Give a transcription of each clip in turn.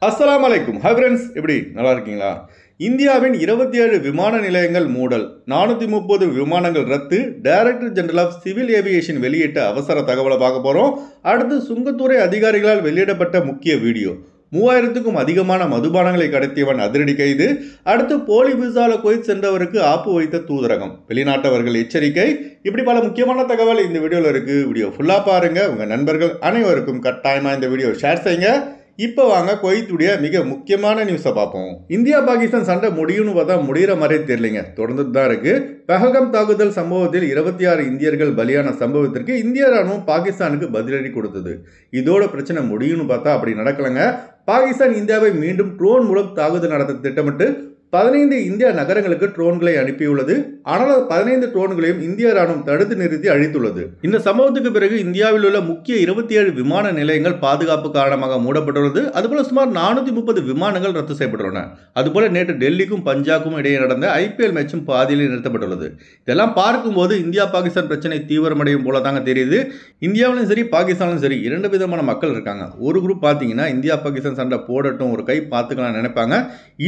அஸ்ஸலாமு அலைக்கும். Hi friends, எப்படி நல்லா இருக்கீங்களா? இந்தியாவின் 27 விமான நிலையங்கள் மூடல், 430 விமானங்கள் ரத்து, director general of civil aviation வெளியிட்ட அவசர தகவலை பார்க்க போகிறோம். அடுத்து சுங்கத்துறை அதிகாரிகளால் வெளியிடப்பட்ட முக்கிய வீடியோ, 3000க்கும் அதிகமான மதுபானங்களை கடத்தியவன் அதிரடி கைது, அடுத்து போலி விசால குவைத் சென்றவருக்கு ஆப்பு வைத்த தூதரகம், வெளிநாட்டவர்கள் எச்சரிக்கை, இப்படி பல முக்கியமான தகவல் இந்த வீடியோவில் இருக்குது. வீடியோ ஃபுல்லாக பாருங்கள். உங்கள் நண்பர்கள் அனைவருக்கும் கட்டாயமாக இந்த வீடியோ ஷேர் செய்யுங்க. இப்போ வாங்க குவைத்துடைய மிக முக்கியமான நியூஸை பார்ப்போம். இந்தியா பாகிஸ்தான் சண்டை முடியும்னு பார்த்தா முடிகிற மாதிரியே தெரியலைங்க, தொடர்ந்துட்டு தான் இருக்கு. பஹல்காம் தாக்குதல் சம்பவத்தில் 26 இந்தியர்கள் பலியான சம்பவத்திற்கு இந்திய ராணுவம் பாகிஸ்தானுக்கு பதிலடி கொடுத்தது. இதோட பிரச்சனை முடியும்னு பார்த்தா அப்படி நடக்கலைங்க. பாகிஸ்தான் இந்தியாவை மீண்டும் ட்ரோன் மூலம் தாக்குதல் நடத்த திட்டமிட்டு 15 இந்திய நகரங்களுக்கு ட்ரோன்களை அனுப்பியுள்ளது. ஆனால் 15 ட்ரோன்களையும் இந்திய ராணுவம் தடுத்து நிறுத்தி அழித்துள்ளது. இந்த சம்பவத்துக்கு பிறகு இந்தியாவில் உள்ள முக்கிய 27 விமான நிலையங்கள் பாதுகாப்பு காரணமாக மூடப்பட்டுள்ளது. அதுபோல சுமார் 430 விமானங்கள் ரத்து செய்யப்பட்டுள்ளன. அதுபோல நேற்று டெல்லிக்கும் பஞ்சாபுக்கும் இடையே நடந்த IPL மேட்சும் பாதியில் நிறுத்தப்பட்டுள்ளது. இதெல்லாம் பார்க்கும்போது இந்தியா பாகிஸ்தான் பிரச்சனை தீவிரமடையும் போல தாங்க தெரியுது. இந்தியாவிலும் சரி பாகிஸ்தானும் சரி இரண்டு விதமான மக்கள் இருக்காங்க. ஒரு குரூப் பார்த்தீங்கன்னா இந்தியா பாகிஸ்தான் சண்டை போடட்டும், ஒரு கை பார்த்துக்கலாம் நினைப்பாங்க.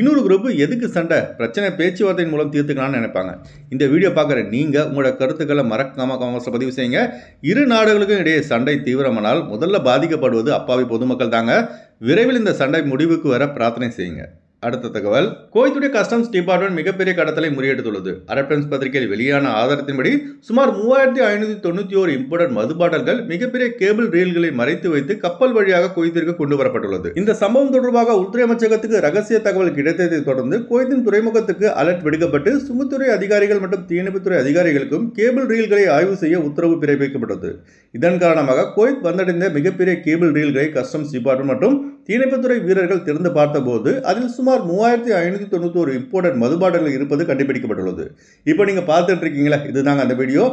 இன்னொரு குரூப் எதுக்கு சண்டை, பிரச்சனை பேச்சுவார்த்தையின் மூலம் தீர்த்துக்கலாம்னு நினைப்பாங்க. இந்த வீடியோ பார்க்குற நீங்கள் உங்களோட கருத்துக்களை மறக்காம கமெண்ட்ஸில் பதிவு செய்யுங்க. இரு நாடுகளுக்கும் இடையே சண்டை தீவிரமானால் முதல்ல பாதிக்கப்படுவது அப்பாவி பொதுமக்கள் தாங்க. விரைவில் இந்த சண்டை முடிவுக்கு வர பிரார்த்தனை செய்யுங்க. அடுத்த தகவல், குவைத்துடைய கஸ்டம்ஸ் டிபார்ட்மெண்ட் மிகப்பெரிய கடத்தலை முறியடித்துள்ளது. அரப் டைம்ஸ் பத்திரிகையில் வெளியான ஆதாரத்தின்படி சுமார் 3591 இம்போர்ட்டட் மது பாட்டல்கள் மிகப்பெரிய கேபிள் ரீல்களை மறைத்து வைத்து கப்பல் வழியாக குவைத்திற்கு கொண்டு வரப்பட்டுள்ளது. இந்த சம்பவம் தொடர்பாக உள்துறை அமைச்சகத்துக்கு ரகசிய தகவல் கிடைத்ததை தொடர்ந்து குவைத்தின் துறைமுகத்துக்கு அலர்ட் விடுக்கப்பட்டு சுங்கத்துறை அதிகாரிகள் மற்றும் தீயணைப்புத்துறை அதிகாரிகளுக்கும் கேபிள் ரீல்களை ஆய்வு செய்ய உத்தரவு பிறப்பிக்கப்பட்டது. இதன் காரணமாக குவைத் வந்தடைந்த மிகப்பெரிய கேபிள் ரீல்களை கஸ்டம்ஸ் டிபார்ட்மெண்ட் மற்றும் தீயணைப்புத்துறை வீரர்கள் திறந்து பார்த்தபோது அதில் சுமார் 3591 இம்போர்ட்டட் மதுபாட்டல்கள் இருப்பது கண்டுபிடிக்கப்பட்டுள்ளது. இப்போ நீங்கள் பார்த்துட்டு இருக்கீங்களா, இதுதாங்க அந்த வீடியோ.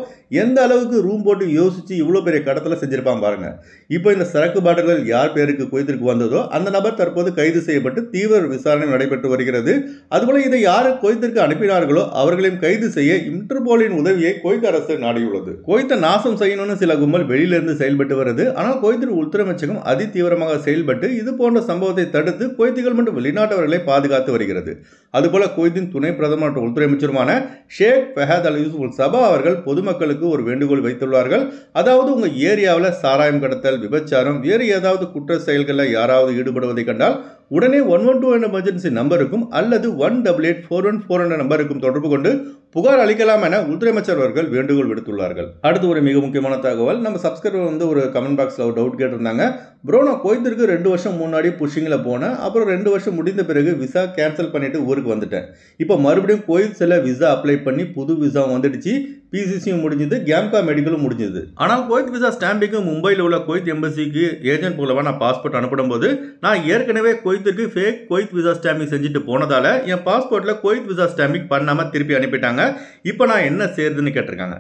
எந்த அளவுக்கு ரூம் போட்டு யோசிச்சு இவ்வளோ பெரிய கடத்தலை செஞ்சிருப்பாங்க பாருங்க. இப்போ இந்த சரக்கு பாட்டல்கள் யார் பேருக்கு குவைத்திற்கு வந்ததோ அந்த நபர் தற்போது கைது செய்யப்பட்டு தீவிர விசாரணை நடைபெற்று வருகிறது. அதுபோல இதை யார் குவைத்திற்கு அனுப்பினார்களோ அவர்களையும் கைது செய்ய இன்டர்போலின் உதவியை குவைத் அரசு நாடியுள்ளது. குவைத்தை நாசம் செய்யணும்னு சில கும்பல் வெளியிலிருந்து செயல்பட்டு வருது. ஆனால் குவைத்தின் உள்துறை அமைச்சகம் அதி தீவிரமாக செயல்பட்டு இது போன்ற சம்பவத்தை தடுத்து குவைத்திகள் மற்றும் வெளிநாட்டவர்களை பாதுகாத்து வருகிறது. அதுபோல குவைத்தின் துணை பிரதமர் மற்றும் உள்துறை அமைச்சருமான ஷேக் ஃபஹத் அல் யூசுப் சபா அவர்கள் பொதுமக்களுக்கு ஒரு வேண்டுகோள் வைத்துள்ளார்கள். அதாவது உங்க ஏரியாவில் சாராயம் கடத்தல், விபச்சாரம், வேறு ஏதாவது குற்ற செயல்களில் யாராவது ஈடுபடுவதை கண்டால் உடனே 112 எமர்ஜென்சி நம்பருக்கும் அல்லது 18841 என்ற நம்பருக்கும் தொடர்பு கொண்டு புகார் அளிக்கலாம் என உள்துறை அமைச்சர் அவர்கள் வேண்டுகோள் விடுத்துள்ளார்கள். அடுத்து ஒரு மிக முக்கியமான தகவல், நம்ம சப்ஸ்கிரைபர் ஒரு கமெண்ட் பாக்ஸில் ஒரு டவுட் கேட்டிருந்தாங்க. ப்ரோ, நான் குவைத்திற்கு 2 வருஷம் முன்னாடி புஷிங்கில் போனேன். அப்புறம் 2 வருஷம் முடிந்த பிறகு விசா கேன்சல் பண்ணிட்டு ஊருக்கு வந்துட்டேன். இப்போ மறுபடியும் குவைத் செல்ல விசா அப்ளை பண்ணி புது விசா வந்துடுச்சு. PCCயும் முடிஞ்சது, கேம்கா மெடிக்கலும் முடிஞ்சது. ஆனால் குவைத் விசா ஸ்டாம்பிங்கு மும்பையில் உள்ள குவைத் எம்பசிக்கு ஏஜென்ட் மூலமாக நான் பாஸ்போர்ட் அனுப்பிடும் போது நான் ஏற்கனவே குவைத்திற்கு ஃபேக் குவைத் விசா ஸ்டாம்பிங் செஞ்சுட்டு போனதால என் பாஸ்போர்ட்டில் குவைத் விசா ஸ்டாம்பிங் பண்ணாமல் திருப்பி அனுப்பிட்டாங்க. இப்போ நான் என்ன செய்யறதுன்னு கேட்டிருக்காங்க.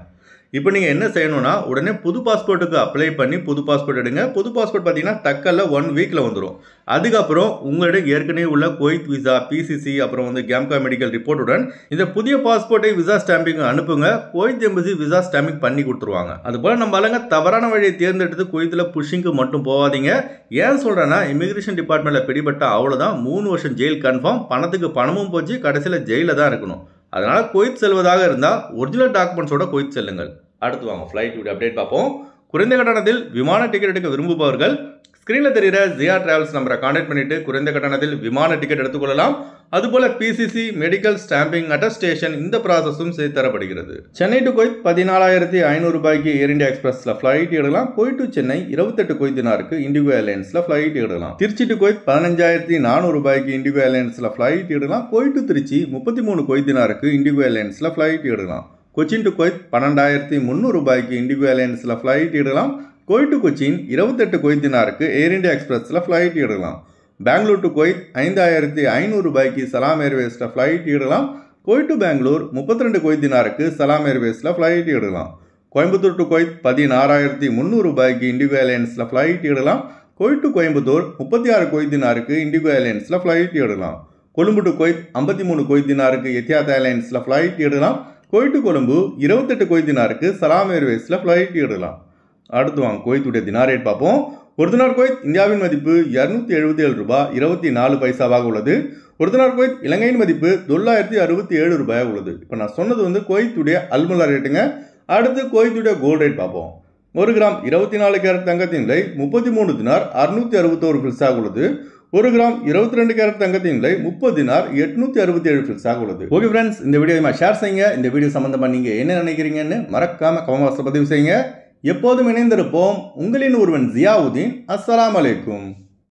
இப்போ நீங்கள் என்ன செய்யணும்னா உடனே புது பாஸ்போர்ட்டுக்கு அப்ளை பண்ணி புது பாஸ்போர்ட் எடுங்க. புது பாஸ்போர்ட் பார்த்தீங்கன்னா தக்கல்ல 1 வீக்கில் வந்துடும். அதுக்கப்புறம் உங்களிடம் ஏற்கனவே உள்ள குவைத் விசா, PCC, அப்புறம் கேம்கா மெடிக்கல் ரிப்போர்ட்டுடன் இந்த புதிய பாஸ்போர்ட்டை விசா ஸ்டாம்பிங் அனுப்புங்க. குவைத் எம்பசி விசா ஸ்டாம்பிங் பண்ணி கொடுத்துருவாங்க. அதுபோல் நம்ம ஆளுங்க தவறான வழியை தேர்ந்தெடுத்து குவைத்தில் புஷிங்க்கு மட்டும் போகாதீங்க. ஏன் சொல்கிறேன்னா இமிகிரேஷன் டிபார்ட்மெண்ட்டில் பிடிபட்ட அவ்வளோதான், 3 வருஷம் ஜெயில் கன்ஃபார்ம். பணத்துக்கு பணமும் போச்சு, கடைசியில் ஜெயிலில் தான் இருக்கணும். அதனால் குவைத் செல்வதாக இருந்தால் ஒரிஜினல் டாக்குமெண்ட்ஸோட குவைத் செல்லுங்கள். அடுத்து வாங்க ஃப்ளைட் அப்டேட் பார்ப்போம். குறைந்த கட்டணத்தில் விமான டிக்கெட் எடுக்க விரும்புபவர்கள் ஸ்க்ரீனில் தெரிகிற ஜியா டிராவல்ஸ் நம்பரை கான்டாக்ட் பண்ணிட்டு குறைந்த கட்டணத்தில் விமான டிக்கெட் எடுத்துக்கொள்ளலாம். அதுபோல PCC, மெடிக்கல், ஸ்டாம்பிங், அட்டஸ்டேஷன் இந்த ப்ராசஸும் செய்து தரப்படுகிறது. சென்னை டு குவைத் 14,500 ரூபாய்க்கு ஏர் இந்தியா எக்ஸ்பிரஸில் ஃப்ளைட் எடுக்கலாம். குவைத் டு சென்னை 28 குவைத் தினாருக்கு இண்டிகோ ஏர்லைன்ஸில் ஃப்ளைட் எடுக்கலாம். திருச்சி டு குவைத் 15,400 ரூபாய்க்கு இண்டிகோ ஏர்லைன்ஸில் ஃப்ளைட் எடுக்கலாம். குவைத் டு திருச்சி 33 குவைத் தினாருக்கு இண்டிகோ ஏர்லைன்ஸில் ஃப்ளைட் எடுக்கலாம். கொச்சின் டு குவைத் 12,300 ரூபாய்க்கு இண்டிகோ ஏர்லைன்ஸில் ஃப்ளைட் எடுக்கலாம். குவைத் டு கொச்சின் 28 குவைத் தினாருக்கு ஏர் இந்தியா எக்ஸ்பிரஸில் ஃப்ளைட் எடுக்கலாம். பெங்களூர் டு குவைத் 5,500 ரூபாய்க்கு சலாம் ஏர்வேஸில் ஃப்ளைட் எடுக்கலாம். குவைத் டு பெங்களூர் 32 குவைத் தினாருக்கு சலாம் ஏர்வேஸில் ஃப்ளைட் எடுக்கலாம். கோயம்புத்தூர் டு குவைத் 16,300 ரூபாய்க்கு இண்டிகோ ஏர்லைன்ஸில் ஃப்ளைட் எடுக்கலாம். குவைத் டு கோயம்புத்தூர் 36 குவைத் தினாருக்கு இண்டிகோ ஏர்லைன்ஸில் ஃப்ளைட் எடுக்கலாம். கொழும்பு டு குவைத் 53 குவைத் தினாருக்கு எத்தியாத் ஏர்லைன்ஸில் ஃப்ளைட் எடுக்கலாம். குவைத் டு கொழும்பு 28 குவைத் தினாருக்கு சலாம் ஏர்வேஸில் ஃப்ளைட் எடுக்கலாம். அடுத்து வாங்க குவைத்துடைய தினார் ரேட் பார்ப்போம். ஒரு தினார் குவைத் இந்தியாவின் மதிப்பு 277 ரூபாய் 24 பைசாவாக உள்ளது. ஒரு தினார் குவைத் இலங்கையின் மதிப்பு 967 ரூபாயாக உள்ளது. இப்போ நான் சொன்னது வந்து குவைத்துடைய அல்முலா ரேட்டுங்க. அடுத்து குவைத்துடைய கோல்டு ரேட் பார்ப்போம். 1 கிராம் 24 கேரட் தங்கத்தின் விலை 33 தினார் 661 ஃபில்ஸாக உள்ளது. 1 கிராம் 22 கேரட் தங்கத்தின் விலை 30 தினார் 867 ஃபில்ஸாக உள்ளது. ஓகே ஃப்ரெண்ட்ஸ், இந்த வீடியோவை ஷேர் செய்யுங்க. இந்த வீடியோ சம்பந்தமா நீங்க என்ன நினைக்கிறீங்கன்னு மறக்காம கமெண்ட் பாக்ஸ்ல பதிவு செய்யுங்க. எப்போதும் இணைந்திருப்போம். உங்களின் ஒருவன் ஜியாவுதீன். அஸ்ஸலாமு அலைக்கும்.